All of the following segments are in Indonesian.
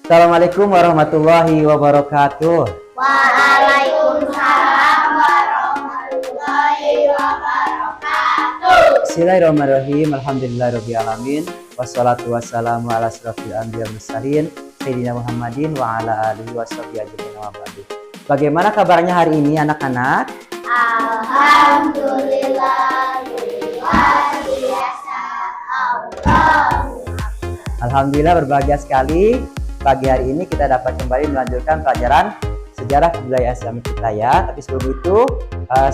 Assalamualaikum warahmatullahi wabarakatuh. Waalaikumsalam warahmatullahi wabarakatuh. Bismillahirrahmanirrahim. Alhamdulillahirabbil alamin. Wassalatu wassalamu ala asyrofil anbiya wal mursalin sayyidina Muhammadin wa ala alihi washabihi ajmain wa ba'du. Bagaimana kabarnya hari ini anak-anak? Alhamdulillah luar biasa. Alhamdulillah berbahagia sekali. Pagi hari ini kita dapat kembali melanjutkan pelajaran sejarah kebudayaan Islam kita ya. Tapi sebelum itu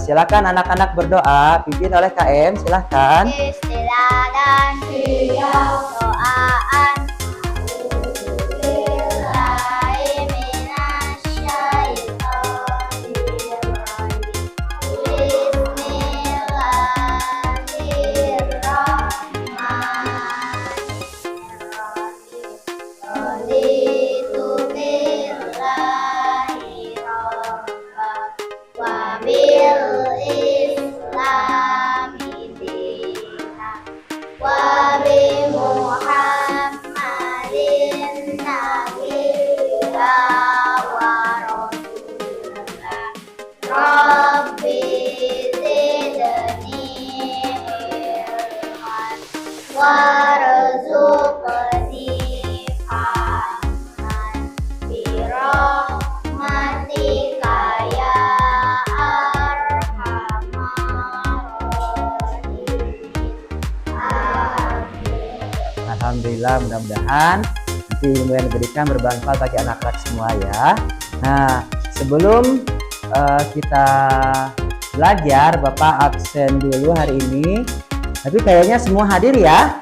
silakan anak-anak berdoa pimpin oleh KM, silakan. Istilah dan siap doaan. Alhamdulillah, mudah-mudahan nanti ilmu yang diberikan bermanfaat bagi anak-anak semua ya. Nah, sebelum kita belajar, Bapak absen dulu hari ini. Tapi kayaknya semua hadir ya?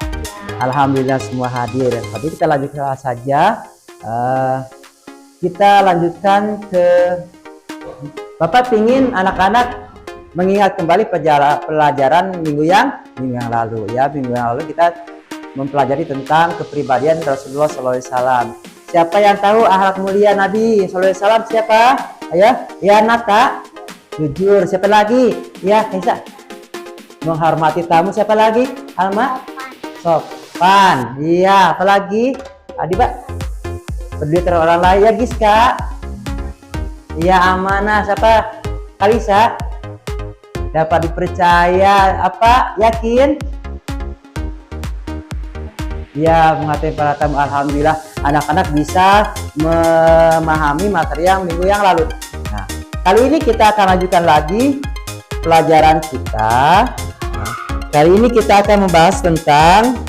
Alhamdulillah semua hadir. Tapi kita lanjutkan saja. Kita lanjutkan ke Bapak pingin anak-anak mengingat kembali pelajaran minggu yang lalu ya. Minggu yang lalu kita mempelajari tentang kepribadian Rasulullah SAW. Siapa yang tahu akhlak mulia Nabi SAW? Siapa? Ayo, ya Nata. Jujur. Siapa lagi? Ya Kaisa. Menghormati tamu. Siapa lagi? Alma. Sopan. Iya. Apa lagi? Adiba. Peduli terhadap orang lain. Ya Giska. Iya amanah. Siapa? Kalisa. Dapat dipercaya. Apa? Yakin? Ya, mengatakan para tamu. Alhamdulillah anak-anak bisa memahami materi yang minggu yang lalu. Nah, kali ini kita akan lanjutkan lagi pelajaran kita. Nah, kali ini kita akan membahas tentang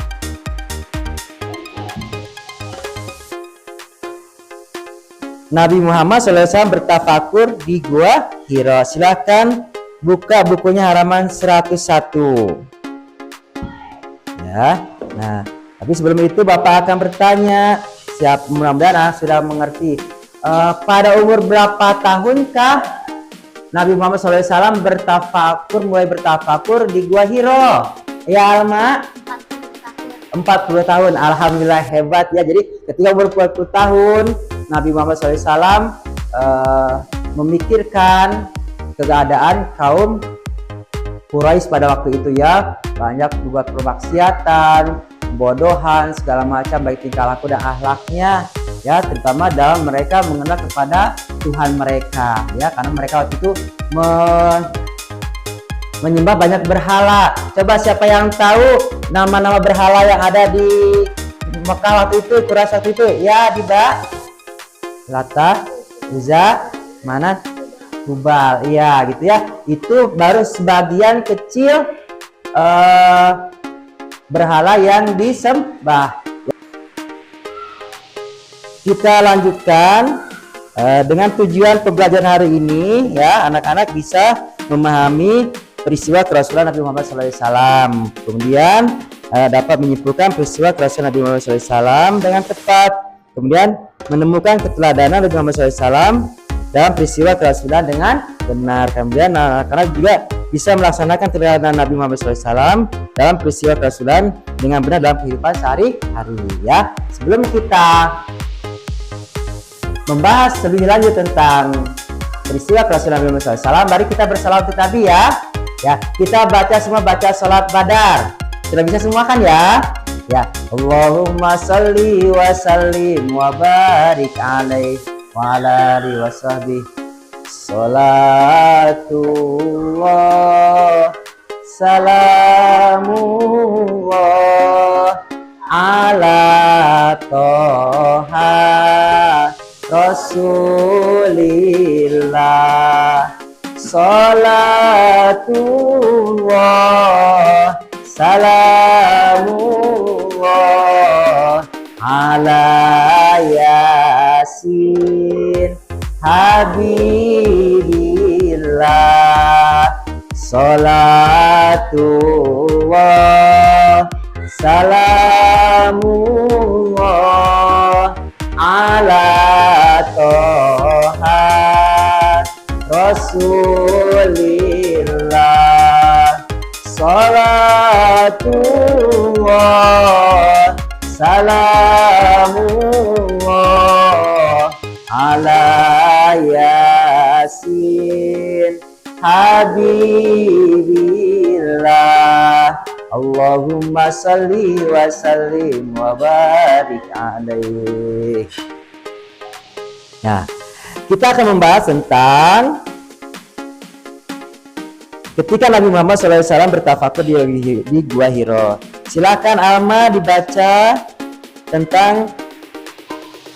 Nabi Muhammad SAW bertafakur di Gua Hira. Silahkan buka bukunya halaman 101. Ya, nah. Tapi sebelum itu Bapak akan bertanya, siap mudah-mudahan sudah mengerti. Pada umur berapa tahunkah Nabi Muhammad SAW mulai bertafakur di Gua Hiro? Ya Alma? 40 tahun. Alhamdulillah hebat ya. Jadi ketika umur 40 tahun Nabi Muhammad SAW memikirkan keadaan kaum Quraisy pada waktu itu ya. Banyak buat permaksiatan, bodohan, segala macam baik tingkah laku dan akhlaknya ya, terutama dalam mereka mengenal kepada Tuhan mereka ya, karena mereka waktu itu menyembah banyak berhala. Coba siapa yang tahu nama-nama berhala yang ada di Mekah waktu itu, Quraisy waktu itu? Ya, Diba. Lata, Uzza, Manat, Hubal. Iya, gitu ya. Itu baru sebagian kecil berhala yang disembah. Kita lanjutkan dengan tujuan pembelajaran hari ini ya, anak-anak bisa memahami peristiwa kerasulan Nabi Muhammad SAW. Kemudian dapat menyimpulkan peristiwa kerasulan Nabi Muhammad SAW dengan tepat. Kemudian menemukan keteladanan Nabi Muhammad SAW dalam peristiwa kerasulan dengan benar. Kemudian anak-anak juga bisa melaksanakan keteladanan Nabi Muhammad SAW dalam peristiwa kerasulan dengan benar dalam kehidupan sehari-hari ya. Sebelum kita membahas lebih lanjut tentang peristiwa kerasulan Nabi Muhammad SAW, mari kita bersalawat untuk Nabi ya. Ya, kita baca semua, baca sholat Badar. Sudah bisa semua kan ya? Ya, Allahumma salli wa sallim wa barik alaih wa ala alihi wa sahbihi. Salatullah salamullah ala toha Rasulillah. Salatullah salamullah ala yasin habibillah. Salatullah salamullah ala toha Rasulillah. Salatullah salamullah ala yasin habibillah. Allahumma salli wa sallim wa barik alaih. Nah, kita akan membahas tentang ketika Nabi Muhammad SAW bertafakur di Gua Hiro. Silakan Alma dibaca tentang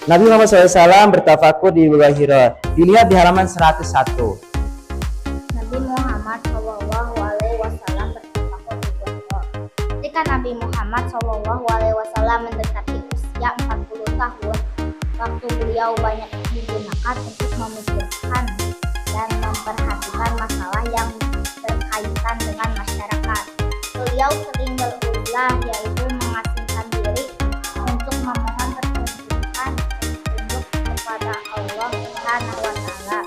Nabi Muhammad SAW bertafakur di Gua Hiro. Dilihat di halaman 101. Nabi Muhammad Shallallahu Alaihi Wasallam bertafakur di Gua Hiro. Ketika Nabi Muhammad Shallallahu Alaihi Wasallam mendekati usia 40 tahun, waktu beliau banyak digunakan untuk memikirkan dan memperhatikan masalah yang berkaitan dengan masyarakat. Beliau sering berulah, yaitu mengasingkan diri untuk memohon petunjuk kepada Allah Subhanahu wa Ta'ala,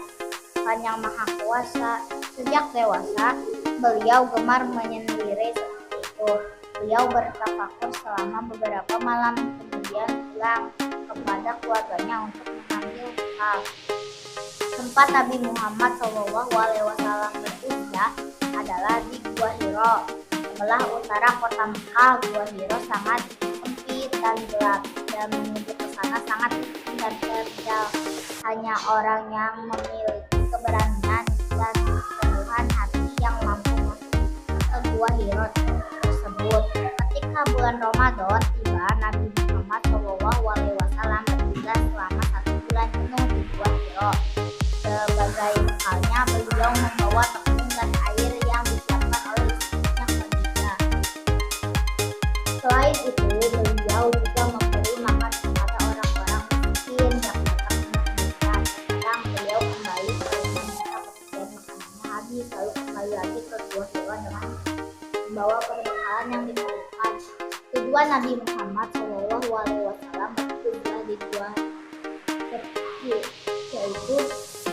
Tuhan yang Maha Kuasa. Sejak dewasa, beliau gemar menyendiri seperti itu. Beliau bertafakur selama beberapa malam, kemudian pulang kepada keluarganya untuk mengambil bekal. Tempat Nabi Muhammad SAW berusia adalah di Gua Hiro, sebelah utara kota Mekah. Gua Hiro sangat sempit dan gelap, dan menuju ke sana sangat licin dan terjal. Hanya orang yang memiliki keberanian dan keteguhan hati yang mampu masuk ke Gua Hiro tersebut. Ketika bulan Ramadan tiba, Nabi Muhammad SAW bertugas selama 1 bulan penuh di Gua Hiro. Sebagai bekalnya, beliau membawa tepung dan air yang disiapkan oleh istrinya Khadijah. Selain itu, beliau juga memberi makan kepada orang-orang miskin yang datang menunjukkan. Kadang beliau kembali ke rumah jika kebagian makanannya habis, lalu kembali lagi ke Gua Hiro dengan membawa perbekalan yang diperlukan. Tujuan Nabi Muhammad SAW bertugas di Gua Hiro yaitu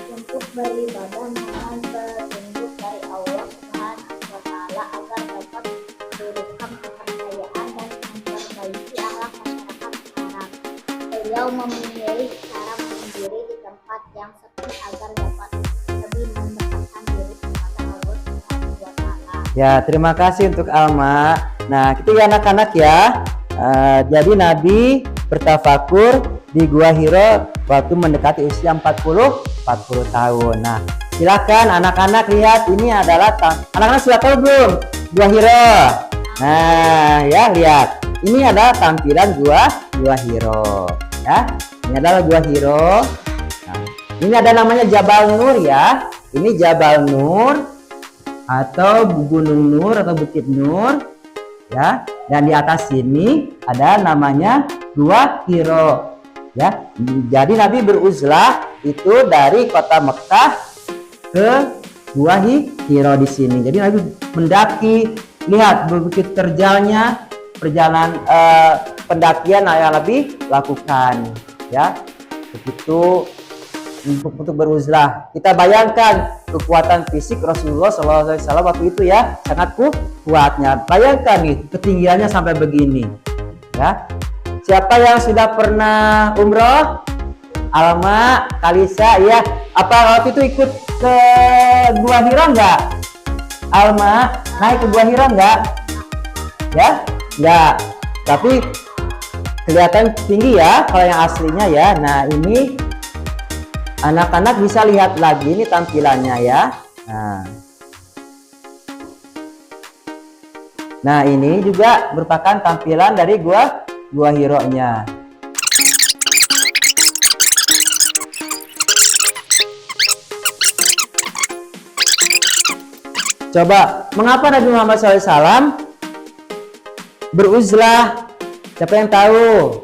untuk beribadah, mohon petunjuk dari Allah Subhanahu wa Ta'ala agar dapat memberikan kepercayaan dan memperbaiki akhlak masyarakat sekarang. Beliau memilih cara menyendiri di tempat yang sepi agar dapat lebih mendekatkan diri kepada Allah Subhanahu wa Ta'ala. Ya, terima kasih untuk Alma. Nah, kita ya anak-anak ya. Jadi Nabi bertafakur di Gua Hiro waktu mendekati usia 40 tahun. Nah, silakan anak-anak lihat, ini adalah anak-anak sudah tahu belum Gua Hiro? Nah, ya lihat. Ini adalah tampilan Gua Hiro. Ya, ini adalah Gua Hiro. Nah, ini ada namanya Jabal Nur ya. Ini Jabal Nur atau Gunung Nur atau Bukit Nur. Ya, dan di atas sini ada namanya Gua Hiro. Ya, jadi Nabi beruzlah itu dari kota Mekah ke Gua Hiro di sini. Jadi Nabi mendaki, lihat bukit terjalnya perjalanan pendakian yang Nabi lakukan. Ya, begitu untuk beruzlah. Kita bayangkan kekuatan fisik Rasulullah SAW waktu itu ya, sangat kuatnya. Bayangkan nih ketinggiannya sampai begini. Ya. Siapa yang sudah pernah umroh? Alma, Kalisa, ya. Apa waktu itu ikut ke Gua Hiro enggak? Alma, naik ke Gua Hiro enggak? Ya? Enggak. tapi kelihatan tinggi ya kalau yang aslinya ya. Nah ini anak-anak bisa lihat lagi ini tampilannya ya. Nah ini juga merupakan tampilan dari Gua Hiro-nya. Coba, mengapa Nabi Muhammad SAW beruzlah? Siapa yang tahu?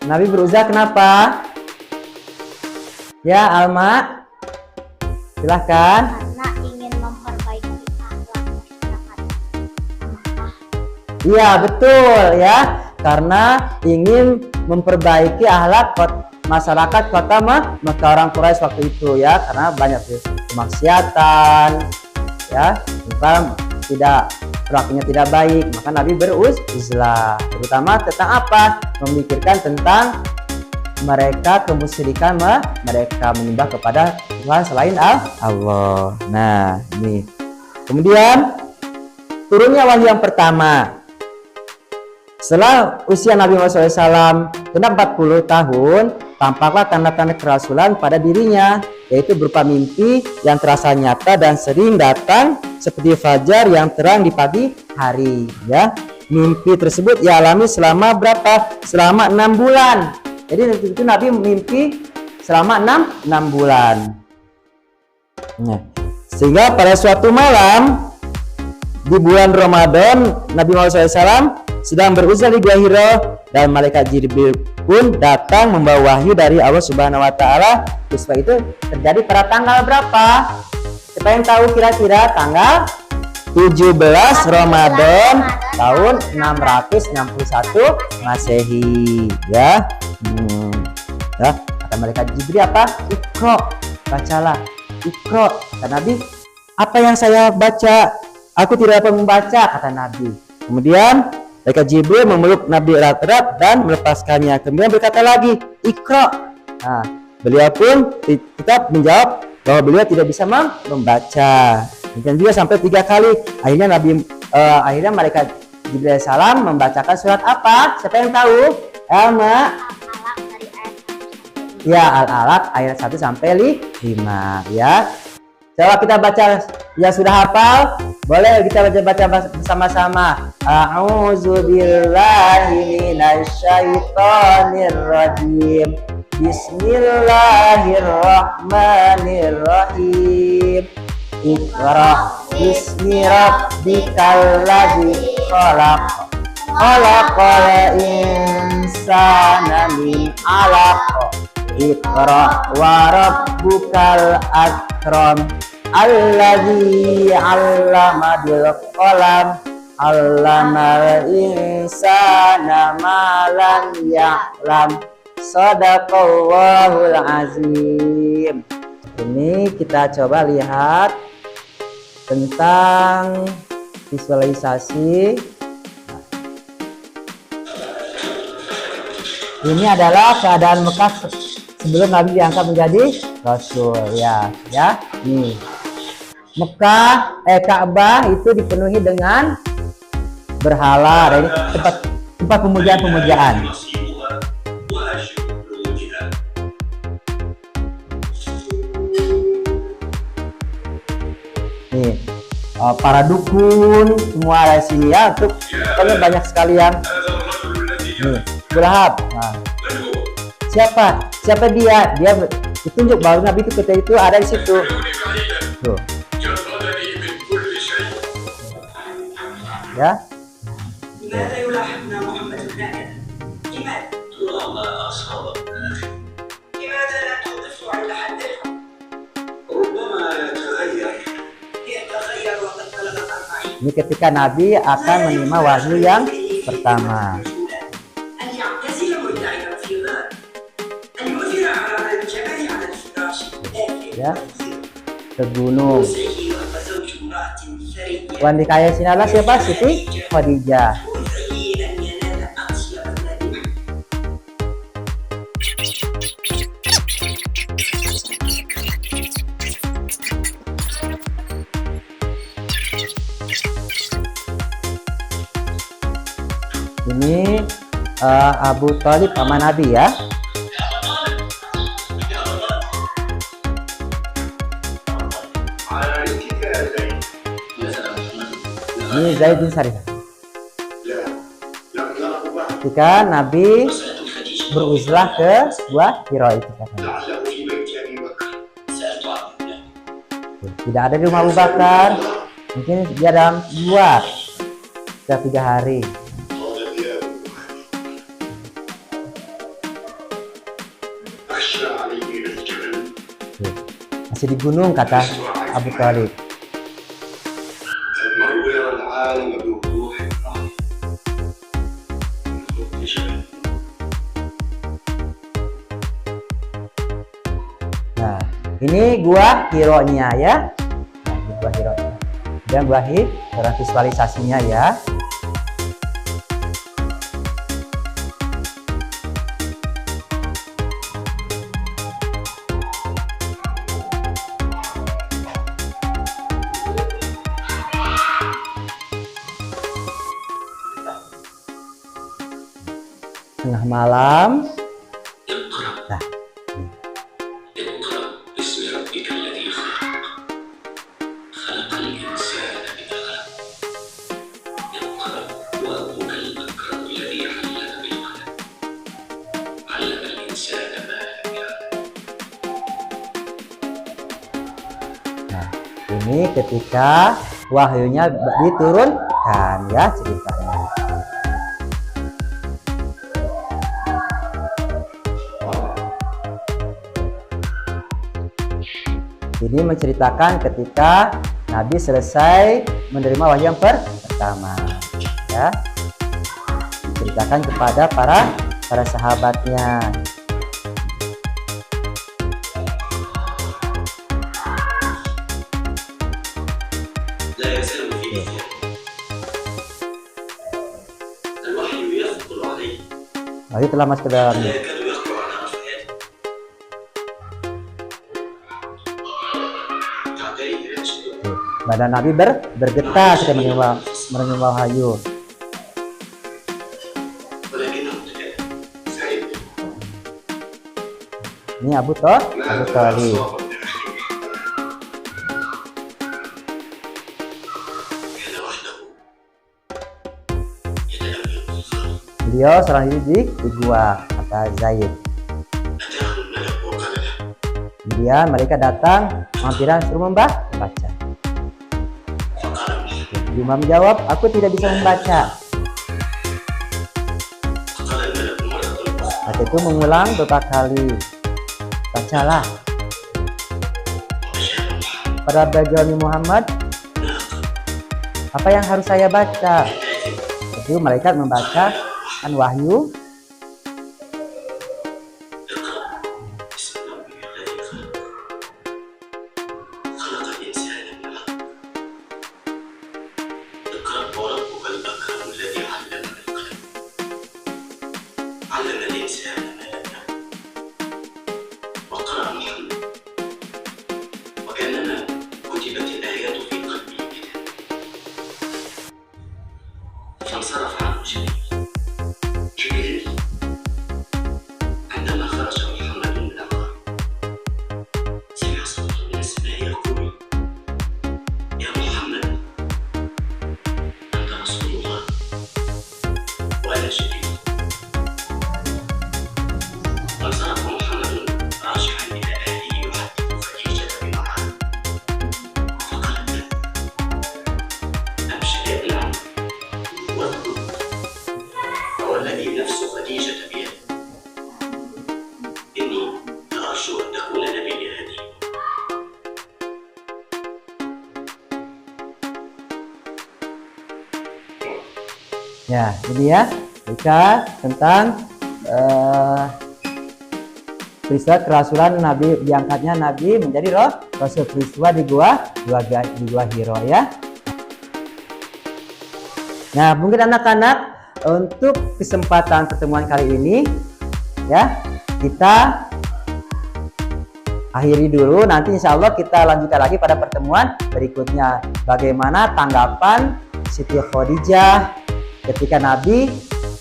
Nabi beruzlah kenapa? Ya, Alma, silahkan. Karena ingin memperbaiki akhlak masyarakat. Iya, betul ya. Karena ingin memperbaiki akhlak masyarakat kota Mekah, orang Quraisy waktu itu ya, karena banyak kemaksiatan ya, tidak perilakunya tidak baik, maka Nabi beruzlah, terutama tentang apa? Memikirkan tentang mereka kemusyrikan, mereka menyembah kepada Tuhan selain Allah. Nah ini kemudian turunnya wahyu yang pertama setelah usia Nabi Muhammad SAW genap 40 tahun, tampaklah tanda-tanda kerasulan pada dirinya, yaitu berupa mimpi yang terasa nyata dan sering datang seperti fajar yang terang di pagi hari ya. Mimpi tersebut ia alami selama berapa? Selama 6 bulan. Jadi itu Nabi mimpi selama 6 bulan. Nah, sehingga pada suatu malam di bulan Ramadan Nabi Muhammad SAW sedang beruzlah di Gua Hiro dan malaikat Jibril pun datang membawa wahyu dari Allah Subhanahu wa taala. Peristiwa itu terjadi pada tanggal berapa? Siapa yang tahu kira-kira? Tanggal 17 Ramadan tahun 661 Masehi ya. Ya, kata malaikat Jibril apa? Iqra, bacalah. Iqra, kata Nabi, apa yang saya baca? Aku tidak dapat membaca, kata Nabi. Kemudian malaikat Jibril memeluk Nabi erat-erat dan melepaskannya. Kemudian berkata lagi, Iqra. Nah, beliau pun tetap menjawab bahwa beliau tidak bisa membaca. Dan juga sampai 3 kali. Akhirnya malaikat Jibril salam membacakan surat apa? Siapa yang tahu? Elma. Ya, Al-Alaq ayat 1 sampai 5 ya. Coba kita baca yang sudah hafal. Boleh kita baca bersama-sama. A'udzubillahi minasyaitonirrajim. Bismillahirrahmanirrahim. Iqra bismi rabbikal ladzi khalaq. Khalaqal insana min 'alaq. Iqra wa rabbukal akram. Alladzi 'allama bil qalam. 'Allamal insana ma lam ya'lam. Shadaqallahul azim. Ini kita coba lihat tentang visualisasi. Ini adalah keadaan Mekah sebelum Nabi diangkat menjadi Rasul ya. Nih. Mekah Ka'bah itu dipenuhi dengan berhala, dari tempat pemujaan. Nih, para dukun semua ada di sini ya, untuk banyak sekali yang nih, Abu Lahab. Nah, siapa dia ditunjuk bahwa Nabi itu ketika itu ada di situ. Tuh. Ya. Ini ketika Nabi akan menerima wahyu yang pertama. Ya, ke gunung. Wanita kaya sini adalah siapa? Siti Khadijah. Ini Abu Thalib paman Nabi ya. Ini Zaid bin Sarifah. Ketika Nabi beruzlah ke Gua Hira itu katanya. Tidak ada di rumah Abu Bakar, mungkin dia dalam gua sudah 3 hari. Masih di gunung kata Abu Thalib. Nah, ini Gua Hira-nya ya. Nah, ini Gua Hira-nya. Dan Gua Hira visualisasinya ya. Tengah malam. Nah, ini ketika wahyunya diturunkan ya ceritanya. Ini menceritakan ketika Nabi selesai menerima wahyu yang pertama ya. Menceritakan kepada para sahabatnya. Wahyu telah masuk ke dalamnya. Badan Nabi bergetar ketika menerima wahyu. Ini Abu Thalib. Beliau seorang diri di gua, kata Zaid. Kemudian mereka datang mampiran suruh membaca. Imam menjawab, aku tidak bisa membaca. Maka itu mengulang beberapa kali. Bacalah. Pada bagian Muhammad, apa yang harus saya baca? Itu malaikat membacakan wahyu. Ya, ini ya cerita tentang peristiwa kerasulan Nabi, diangkatnya Nabi menjadi rasul, peristiwa di gua Hira ya. Nah, mungkin anak-anak untuk kesempatan pertemuan kali ini ya kita akhiri dulu. Nanti insya Allah kita lanjutkan lagi pada pertemuan berikutnya. Bagaimana tanggapan Siti Khadijah ketika Nabi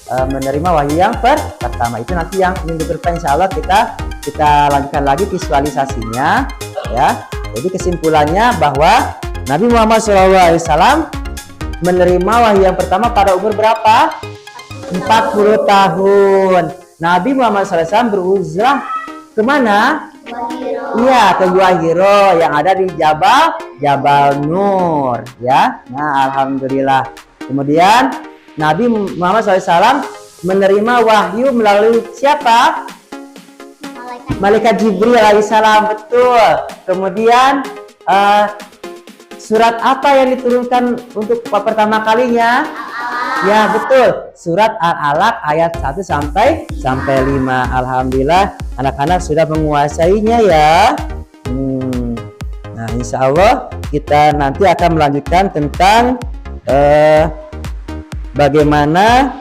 menerima wahyu yang pertama. Itu nanti yang minggu depan insya Allah kita lanjutkan lagi visualisasinya ya. Jadi kesimpulannya bahwa Nabi Muhammad SAW menerima wahyu yang pertama pada umur berapa? 40 tahun. Nabi Muhammad SAW beruzlah kemana? Iya, ke Gua Hiro yang ada di Jabal Nur ya. Nah, alhamdulillah. Kemudian Nabi Muhammad SAW menerima wahyu melalui siapa? Malaikat Jibril alaihissalam, betul. Kemudian surat apa yang diturunkan untuk pertama kalinya? Ya, betul. Surat Al-Alaq ayat 1 sampai 5. Alhamdulillah anak-anak sudah menguasainya ya. Nah, insya Allah kita nanti akan melanjutkan tentang bagaimana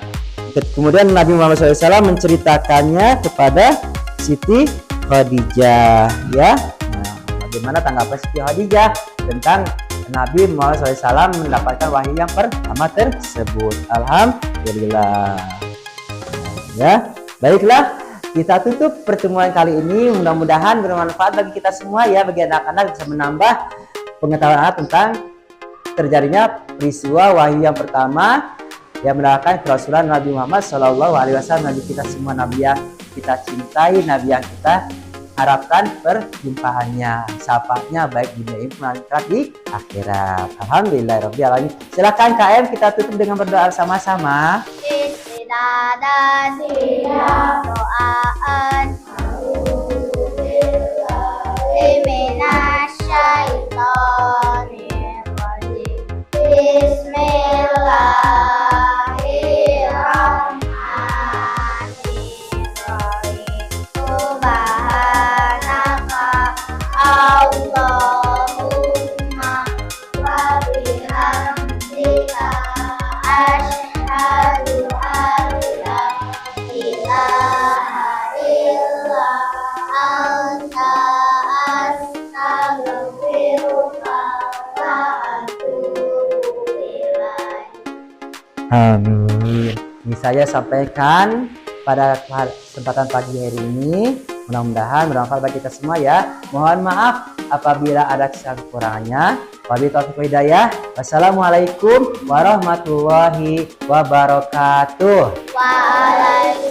kemudian Nabi Muhammad SAW menceritakannya kepada Siti Khadijah ya. Nah, bagaimana tanggapan Siti Khadijah tentang Nabi Muhammad SAW mendapatkan wahyu yang pertama tersebut. Alhamdulillah. Ya, baiklah. Kita tutup pertemuan kali ini. Mudah-mudahan bermanfaat bagi kita semua ya, bagi anak-anak bisa menambah pengetahuan anak tentang terjadinya peristiwa wahyu yang pertama yang mendapatkan kerasulan Nabi Muhammad SAW. Nabi kita semua, Nabi yang kita cintai, Nabi yang kita harapkan perjumpaannya, syafaatnya baik di dunia maupun di akhirat. Alhamdulillahirabbil alamin. Silakan KM kita tutup dengan berdoa sama-sama. Amin. Ini saya sampaikan pada kesempatan pagi hari ini. Mudah-mudahan bermanfaat bagi kita semua ya. Mohon maaf apabila ada kekurangannya. Wabillahi taufiq wal hidayah. Wassalamualaikum warahmatullahi wabarakatuh. Waalaikumsalam.